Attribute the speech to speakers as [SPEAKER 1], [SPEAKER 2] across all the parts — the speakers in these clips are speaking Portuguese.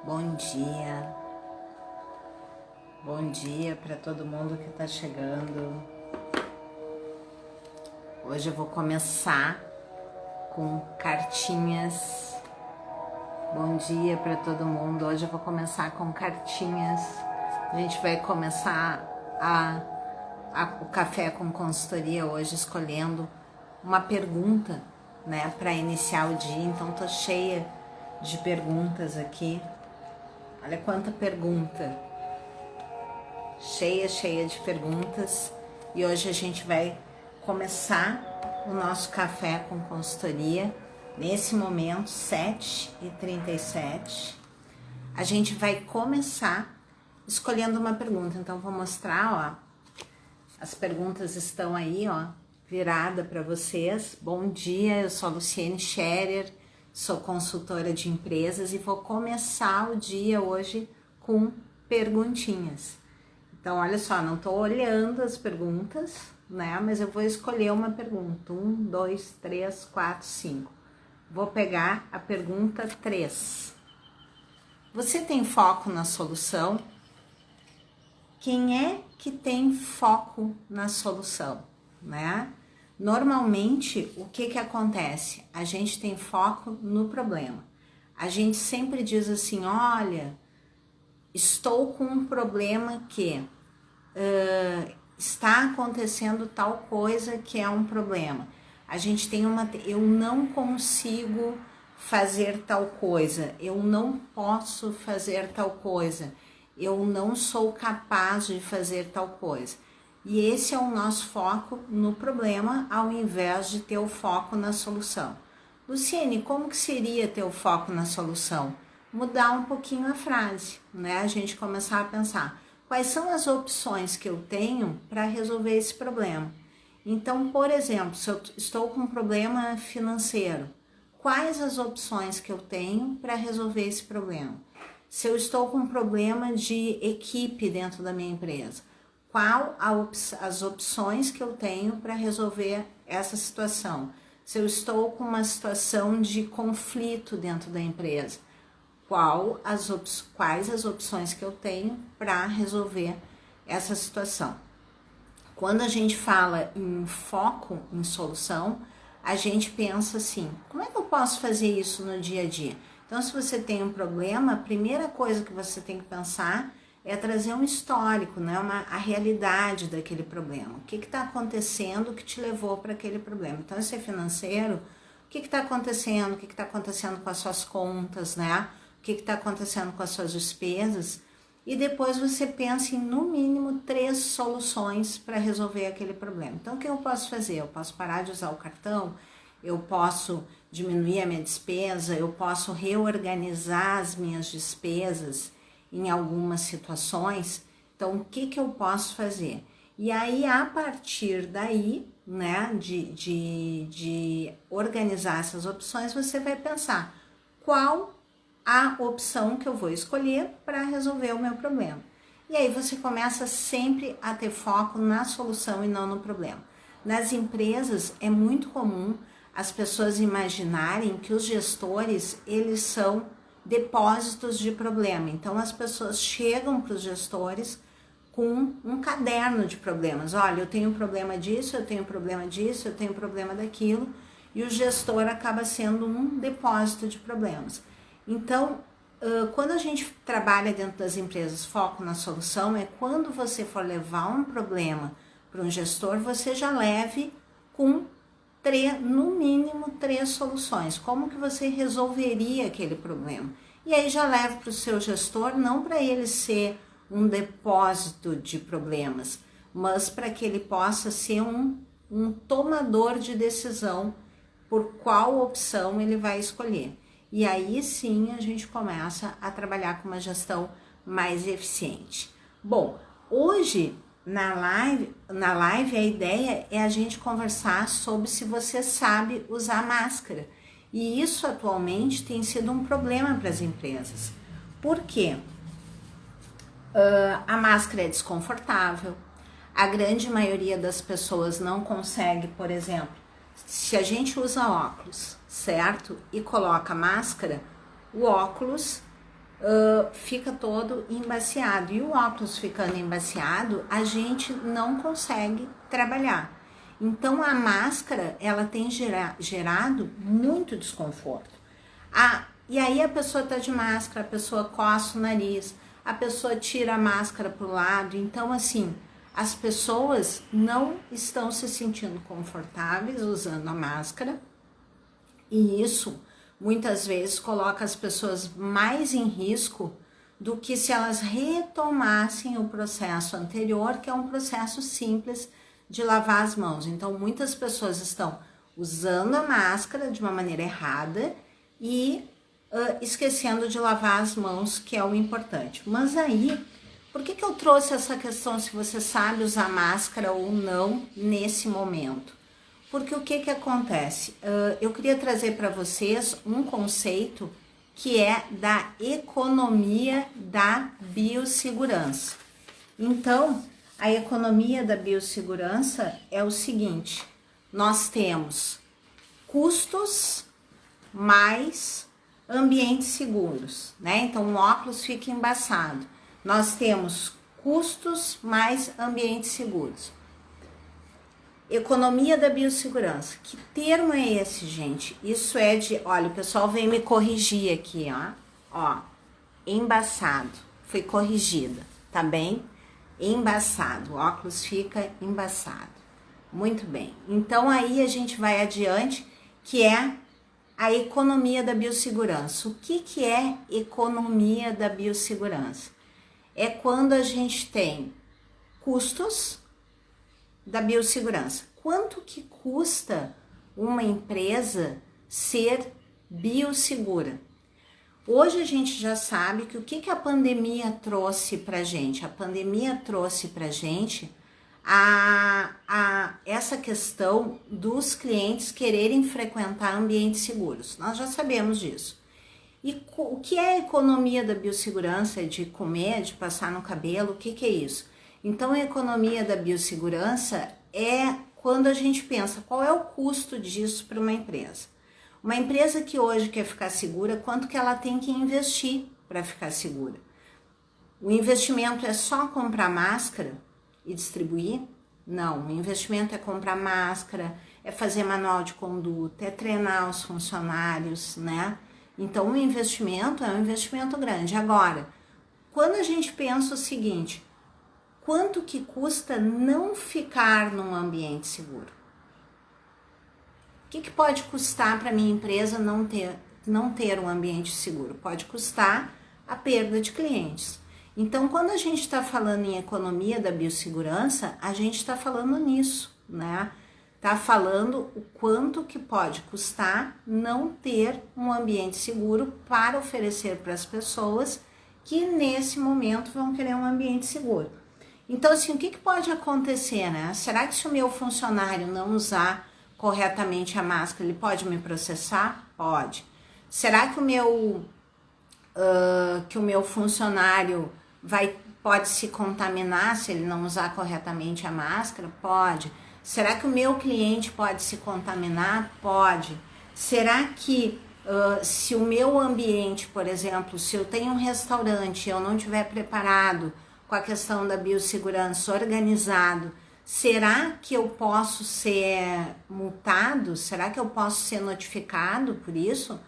[SPEAKER 1] Bom dia para todo mundo que está chegando. Hoje eu vou começar com cartinhas. Bom dia para todo mundo. Hoje eu vou começar com cartinhas. A gente vai começar o café com consultoria hoje escolhendo uma pergunta, né, para iniciar o dia. Então tô cheia de perguntas aqui. Olha quanta pergunta. Cheia de perguntas. E hoje a gente vai começar o nosso café com consultoria. Nesse momento, 7h37. A gente vai começar escolhendo uma pergunta. Então vou mostrar, ó. As perguntas estão aí, ó, virada para vocês. Bom dia, eu sou a Luciene Scherer, sou consultora de empresas e vou começar o dia hoje com perguntinhas. Então, olha só, não tô olhando as perguntas, né? Mas eu vou escolher uma pergunta. 1, 2, 3, 4, 5. Vou pegar a pergunta 3. Você tem foco na solução? Quem é que tem foco na solução, né? Normalmente, o que acontece? A gente tem foco no problema. A gente sempre diz assim, olha, estou com um problema que está acontecendo tal coisa que é um problema. A gente tem eu não consigo fazer tal coisa, eu não posso fazer tal coisa, eu não sou capaz de fazer tal coisa. E esse é o nosso foco no problema, ao invés de ter o foco na solução. Luciene, como que seria ter o foco na solução? Mudar um pouquinho a frase, né? A gente começar a pensar, quais são as opções que eu tenho para resolver esse problema? Então, por exemplo, se eu estou com um problema financeiro, quais as opções que eu tenho para resolver esse problema? Se eu estou com um problema de equipe dentro da minha empresa, as opções que eu tenho para resolver essa situação? Se eu estou com uma situação de conflito dentro da empresa, quais as opções que eu tenho para resolver essa situação? Quando a gente fala em foco, em solução, a gente pensa assim, como é que eu posso fazer isso no dia a dia? Então, se você tem um problema, a primeira coisa que você tem que pensar é trazer um histórico, né? A realidade daquele problema. O que está acontecendo que te levou para aquele problema? Então, se é financeiro, o que está acontecendo? O que está acontecendo com as suas contas, né? O que está acontecendo com as suas despesas? E depois você pensa em, no mínimo, 3 soluções para resolver aquele problema. Então, o que eu posso fazer? Eu posso parar de usar o cartão, eu posso diminuir a minha despesa, eu posso reorganizar as minhas despesas em algumas situações. Então, o que eu posso fazer? E aí, a partir daí, né, de organizar essas opções, você vai pensar qual a opção que eu vou escolher para resolver o meu problema. E aí você começa sempre a ter foco na solução e não no problema. Nas empresas é muito comum as pessoas imaginarem que os gestores, eles são depósitos de problema. Então as pessoas chegam para os gestores com um caderno de problemas. Olha, eu tenho problema disso, eu tenho problema disso, eu tenho problema daquilo, e o gestor acaba sendo um depósito de problemas. Então, quando a gente trabalha dentro das empresas, foco na solução, é quando você for levar um problema para um gestor, você já leve com no mínimo 3 soluções. Como que você resolveria aquele problema? E aí já leva para o seu gestor, não para ele ser um depósito de problemas, mas para que ele possa ser um tomador de decisão por qual opção ele vai escolher. E aí sim a gente começa a trabalhar com uma gestão mais eficiente. Bom, hoje na live a ideia é a gente conversar sobre se você sabe usar máscara. E isso atualmente tem sido um problema para as empresas. Por quê? A máscara é desconfortável, a grande maioria das pessoas não consegue, por exemplo, se a gente usa óculos, certo? E coloca máscara, o óculos fica todo embaciado. E o óculos ficando embaciado, a gente não consegue trabalhar. Então a máscara, ela tem gerado muito desconforto. E aí a pessoa tá de máscara, a pessoa coça o nariz, a pessoa tira a máscara pro lado. Então assim, as pessoas não estão se sentindo confortáveis usando a máscara, e isso muitas vezes coloca as pessoas mais em risco do que se elas retomassem o processo anterior, que é um processo simples de lavar as mãos. Então, muitas pessoas estão usando a máscara de uma maneira errada e esquecendo de lavar as mãos, que é o importante. Mas aí, por que eu trouxe essa questão se você sabe usar máscara ou não nesse momento? Porque o que acontece? Eu queria trazer para vocês um conceito que é da economia da biossegurança. Então, a economia da biossegurança é o seguinte: nós temos custos mais ambientes seguros, né? Então, o óculos fica embaçado. Nós temos custos mais ambientes seguros. Economia da biossegurança. Que termo é esse, gente? Isso é de... Olha, o pessoal veio me corrigir aqui, ó. Ó, embaçado. Foi corrigida, tá bem? Embaçado. O óculos fica embaçado. Muito bem. Então, aí a gente vai adiante, que é a economia da biossegurança. O que é economia da biossegurança? É quando a gente tem custos da biossegurança. Quanto que custa uma empresa ser biosegura? Hoje a gente já sabe que o que a pandemia trouxe pra gente? A pandemia trouxe pra gente essa questão dos clientes quererem frequentar ambientes seguros. Nós já sabemos disso. E o que é a economia da biossegurança? É de comer, de passar no cabelo? O que é isso? Então, a economia da biossegurança é quando a gente pensa qual é o custo disso para uma empresa. Uma empresa que hoje quer ficar segura, quanto que ela tem que investir para ficar segura? O investimento é só comprar máscara e distribuir? Não, o investimento é comprar máscara, é fazer manual de conduta, é treinar os funcionários, né? Então, o investimento é um investimento grande. Agora, quando a gente pensa o seguinte: quanto que custa não ficar num ambiente seguro? O que pode custar para minha empresa não ter um ambiente seguro? Pode custar a perda de clientes. Então, quando a gente está falando em economia da biossegurança, a gente está falando nisso, né? Está falando o quanto que pode custar não ter um ambiente seguro para oferecer para as pessoas que nesse momento vão querer um ambiente seguro. Então, assim, o que pode acontecer, né? Será que se o meu funcionário não usar corretamente a máscara, ele pode me processar? Pode. Será que o meu funcionário pode se contaminar se ele não usar corretamente a máscara? Pode. Será que o meu cliente pode se contaminar? Pode. Será que se o meu ambiente, por exemplo, se eu tenho um restaurante e eu não estiver preparado com a questão da biossegurança organizado, será que eu posso ser multado? Será que eu posso ser notificado por isso?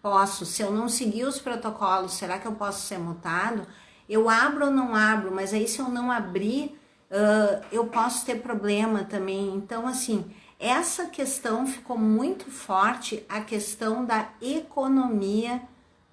[SPEAKER 1] Posso. Se eu não seguir os protocolos, será que eu posso ser multado? Eu abro ou não abro, mas aí se eu não abrir, eu posso ter problema também. Então, assim, essa questão ficou muito forte, a questão da economia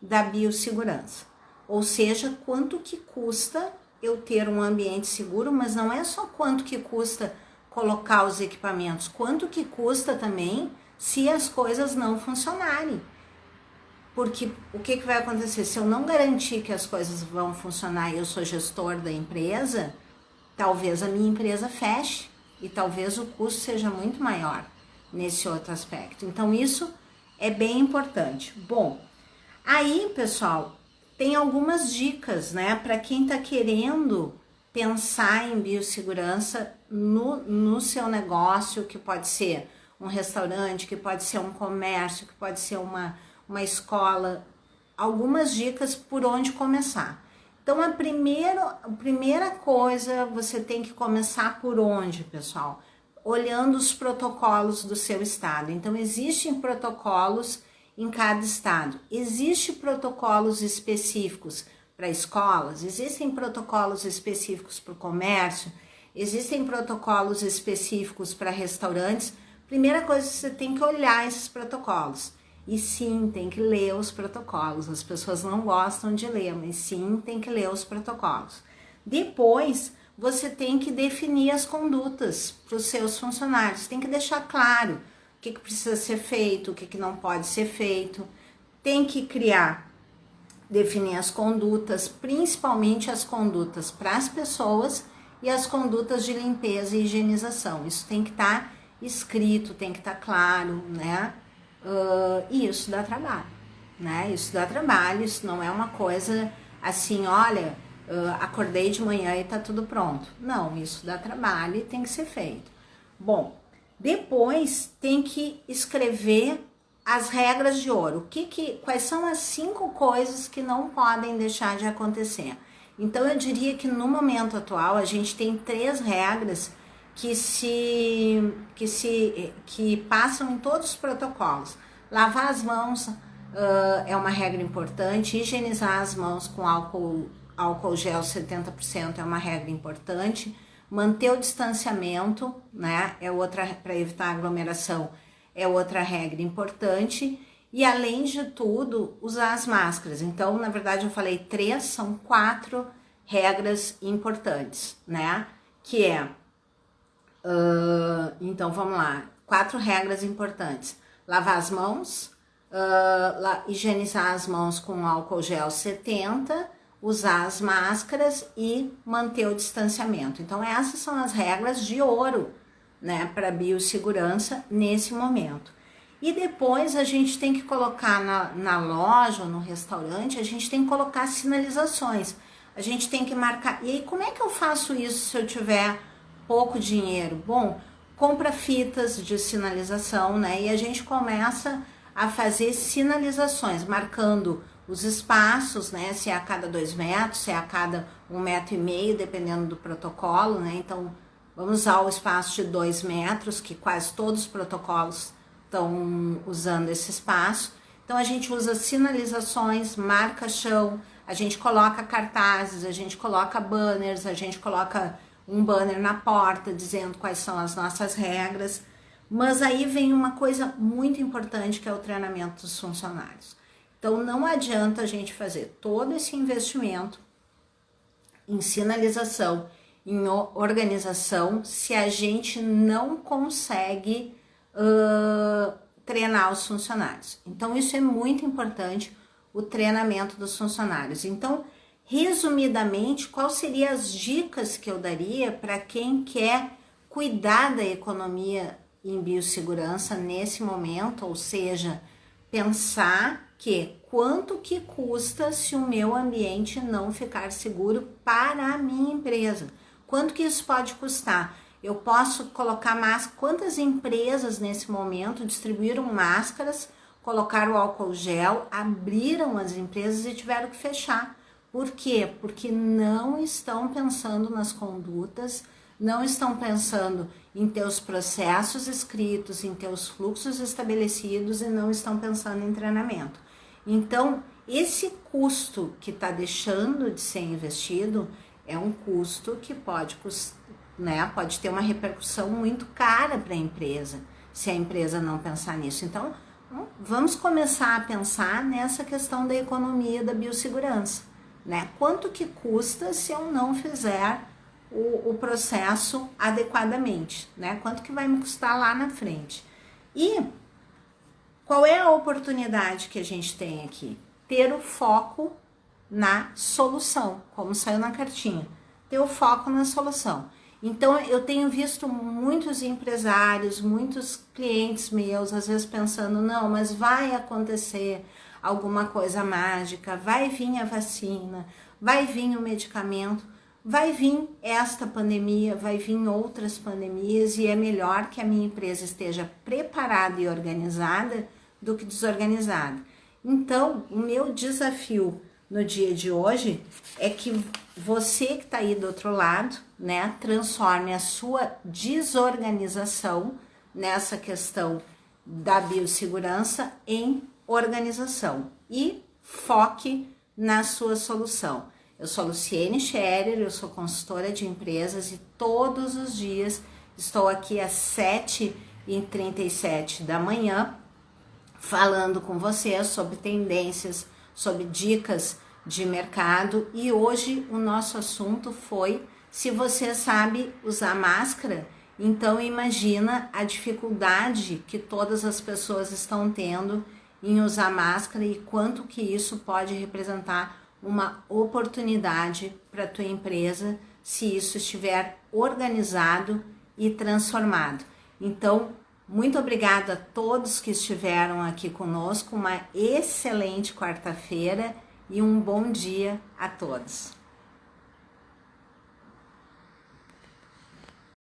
[SPEAKER 1] da biossegurança. Ou seja, quanto que custa eu ter um ambiente seguro, mas não é só quanto que custa colocar os equipamentos, quanto que custa também se as coisas não funcionarem. Porque o que vai acontecer? Se eu não garantir que as coisas vão funcionar e eu sou gestor da empresa, talvez a minha empresa feche e talvez o custo seja muito maior nesse outro aspecto. Então, isso é bem importante. Bom, aí, pessoal, tem algumas dicas, né, para quem está querendo pensar em biossegurança no seu negócio, que pode ser um restaurante, que pode ser um comércio, que pode ser uma escola. algumas dicas por onde começar. Então, a primeira coisa, você tem que começar por onde, pessoal? Olhando os protocolos do seu estado. Então, existem protocolos em cada estado. Existem protocolos específicos para escolas, existem protocolos específicos para o comércio, existem protocolos específicos para restaurantes. Primeira coisa, você tem que olhar esses protocolos. E sim, tem que ler os protocolos. As pessoas não gostam de ler, mas sim, tem que ler os protocolos. Depois, você tem que definir as condutas para os seus funcionários. Tem que deixar claro o que precisa ser feito, o que não pode ser feito. Tem que definir as condutas, principalmente as condutas para as pessoas e as condutas de limpeza e higienização. Isso tem que estar escrito, tem que estar claro, né? E isso dá trabalho, né? Isso dá trabalho, isso não é uma coisa assim, olha, acordei de manhã e tá tudo pronto. Não, isso dá trabalho e tem que ser feito. Bom, depois tem que escrever as regras de ouro. Quais são as 5 coisas que não podem deixar de acontecer? Então, eu diria que no momento atual a gente tem 3 regras que passam em todos os protocolos. Lavar as mãos é uma regra importante, higienizar as mãos com álcool gel 70% é uma regra importante, manter o distanciamento, né, é outra, para evitar aglomeração, é outra regra importante, e além de tudo, usar as máscaras. Então, na verdade, eu falei 3, são 4 regras importantes, né, que é então, vamos lá. 4 regras importantes. Lavar as mãos, higienizar as mãos com álcool gel 70, usar as máscaras e manter o distanciamento. Então, essas são as regras de ouro, né, para biossegurança nesse momento. E depois a gente tem que colocar na loja ou no restaurante, a gente tem que colocar sinalizações. A gente tem que marcar. E aí, como é que eu faço isso se eu tiver pouco dinheiro? Bom, compra fitas de sinalização, né? E a gente começa a fazer sinalizações, marcando os espaços, né? Se é a cada 2 metros, se é a cada 1,5 metro, dependendo do protocolo, né? Então, vamos usar o espaço de 2 metros, que quase todos os protocolos estão usando esse espaço. Então, a gente usa sinalizações, marca chão, a gente coloca cartazes, a gente coloca banners, a gente coloca um banner na porta dizendo quais são as nossas regras. Mas aí vem uma coisa muito importante, que é o treinamento dos funcionários. Então, não adianta a gente fazer todo esse investimento em sinalização, em organização, se a gente não consegue treinar os funcionários. Então, isso é muito importante, o treinamento dos funcionários. Então, resumidamente, quais seriam as dicas que eu daria para quem quer cuidar da economia em biossegurança nesse momento? Ou seja, pensar que quanto que custa se o meu ambiente não ficar seguro para a minha empresa? Quanto que isso pode custar? Eu posso colocar máscara. Quantas empresas nesse momento distribuíram máscaras, colocaram o álcool gel, abriram as empresas e tiveram que fechar? Por quê? Porque não estão pensando nas condutas, não estão pensando em ter os processos escritos, em ter os fluxos estabelecidos e não estão pensando em treinamento. Então, esse custo que está deixando de ser investido é um custo que pode ter uma repercussão muito cara para a empresa, se a empresa não pensar nisso. Então, vamos começar a pensar nessa questão da economia da biossegurança. Né? Quanto que custa se eu não fizer o processo adequadamente, né? Quanto que vai me custar lá na frente? E qual é a oportunidade que a gente tem aqui? Ter o foco na solução, como saiu na cartinha. Ter o foco na solução. Então, eu tenho visto muitos empresários, muitos clientes meus, às vezes pensando, não, mas vai acontecer alguma coisa mágica, vai vir a vacina, vai vir o medicamento, vai vir esta pandemia, vai vir outras pandemias e é melhor que a minha empresa esteja preparada e organizada do que desorganizada. Então, o meu desafio no dia de hoje é que você que está aí do outro lado, né, transforme a sua desorganização nessa questão da biossegurança em organização e foque na sua solução. Eu sou Luciene Scherer, eu sou consultora de empresas e todos os dias estou aqui às 7h37 da manhã falando com você sobre tendências, sobre dicas de mercado, e hoje o nosso assunto foi se você sabe usar máscara. Então imagina a dificuldade que todas as pessoas estão tendo em usar máscara e quanto que isso pode representar uma oportunidade para a tua empresa se isso estiver organizado e transformado. Então, muito obrigada a todos que estiveram aqui conosco, uma excelente quarta-feira e um bom dia a todos.